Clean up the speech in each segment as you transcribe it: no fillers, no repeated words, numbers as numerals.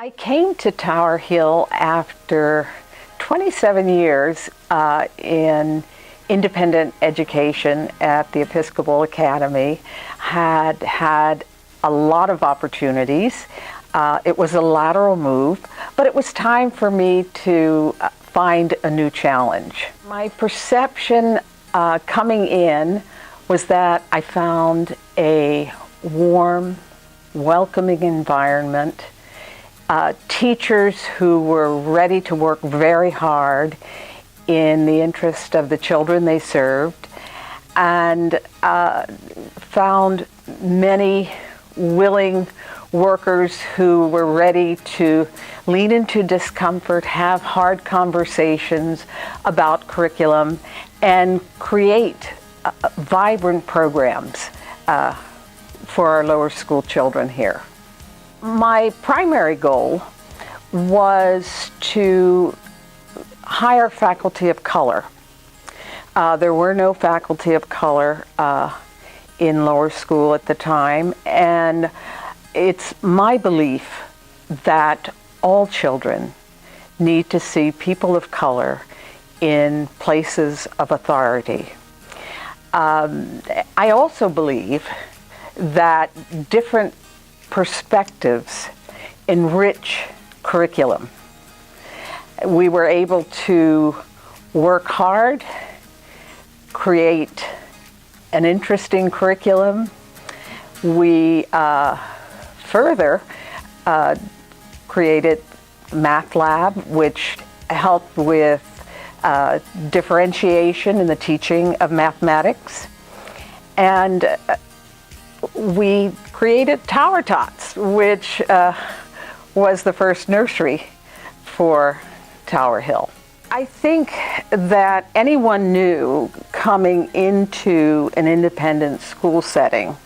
I came to Tower Hill after 27 years in independent education at the Episcopal Academy. Had a lot of opportunities. It was a lateral move, but it was time for me to find a new challenge. My perception coming in was that I found a warm, welcoming environment, teachers who were ready to work very hard in the interest of the children they served, and found many willing workers who were ready to lean into discomfort, have hard conversations about curriculum, and create vibrant programs for our lower school children here. My primary goal was to hire faculty of color. There were no faculty of color in lower school at the time, and it's my belief that all children need to see people of color in places of authority. I also believe that different perspectives enrich curriculum. We were able to work hard, create an interesting curriculum. We further created Math Lab, which helped with differentiation in the teaching of mathematics. And we created Tower Tots, which was the first nursery for Tower Hill. I think that anyone new coming into an independent school setting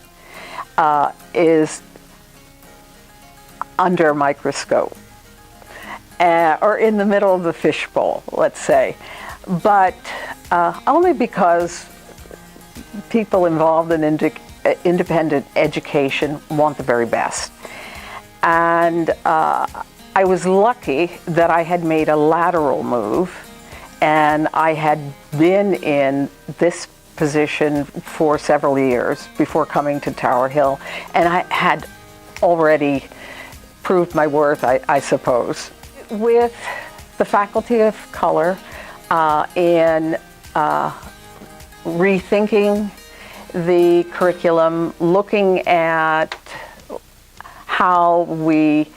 is under a microscope, or in the middle of the fishbowl, let's say, but only because people involved in independent education want the very best. And I was lucky that I had made a lateral move, and I had been in this position for several years before coming to Tower Hill, and I had already proved my worth, I suppose. With the faculty of color in rethinking the curriculum, looking at how we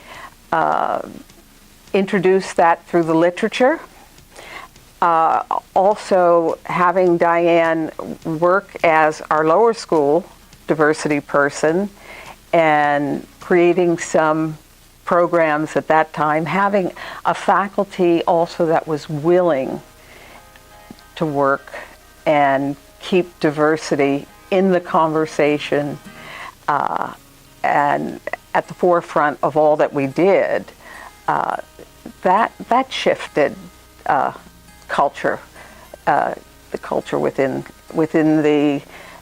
introduce that through the literature. Also having Diane work as our lower school diversity person and creating some programs at that time, having a faculty also that was willing to work and keep diversity in the conversation and at the forefront of all that we did, that shifted culture, the culture within the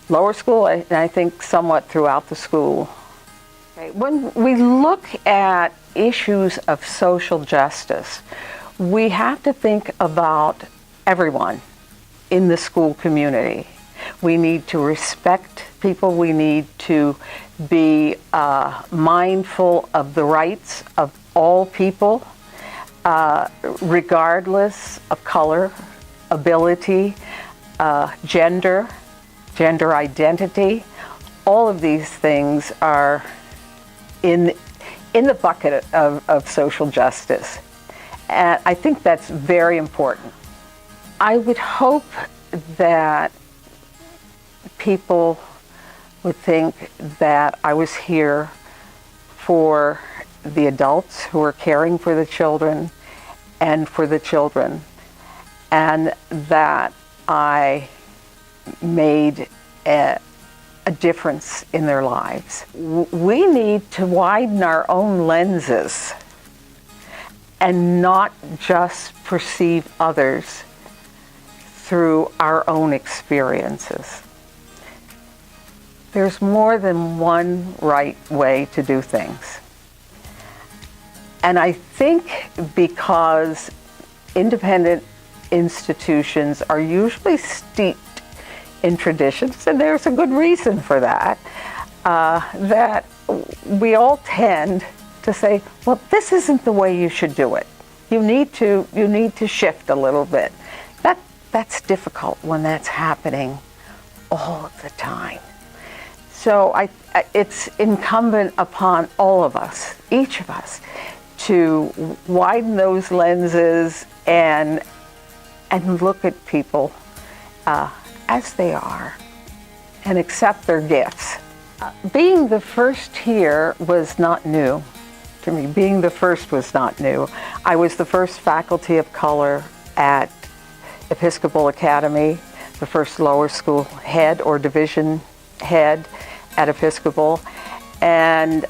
lower school, and I think somewhat throughout the school. Okay. When we look at issues of social justice, we have to think about everyone in the school community. We need to respect people. We need to be mindful of the rights of all people, regardless of color, ability, gender identity. All of these things are in the bucket of social justice. And I think that's very important. I would hope that people would think that I was here for the adults who are caring for the children and for the children, and that I made a difference in their lives. We need to widen our own lenses and not just perceive others through our own experiences. There's more than one right way to do things. And I think because independent institutions are usually steeped in traditions, and there's a good reason for that, that we all tend to say, well, this isn't the way you should do it. You need to shift a little bit. That's difficult when that's happening all of the time. So it's incumbent upon all of us, each of us, to widen those lenses and look at people as they are and accept their gifts. Being the first here was not new to me. Being the first was not new. I was the first faculty of color at Episcopal Academy, the first lower school head or division head at Episcopal, and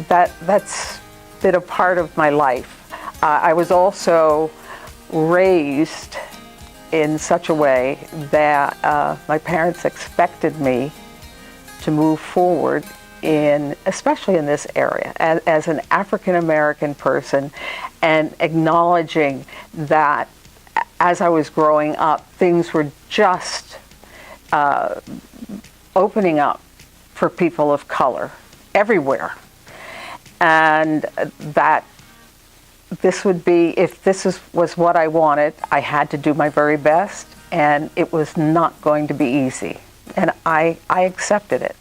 that's been a part of my life. I was also raised in such a way that my parents expected me to move forward especially in this area, as an African American person, and acknowledging that as I was growing up, things were just opening up for people of color everywhere. And that this would be, if this was what I wanted, I had to do my very best, and it was not going to be easy. And I accepted it.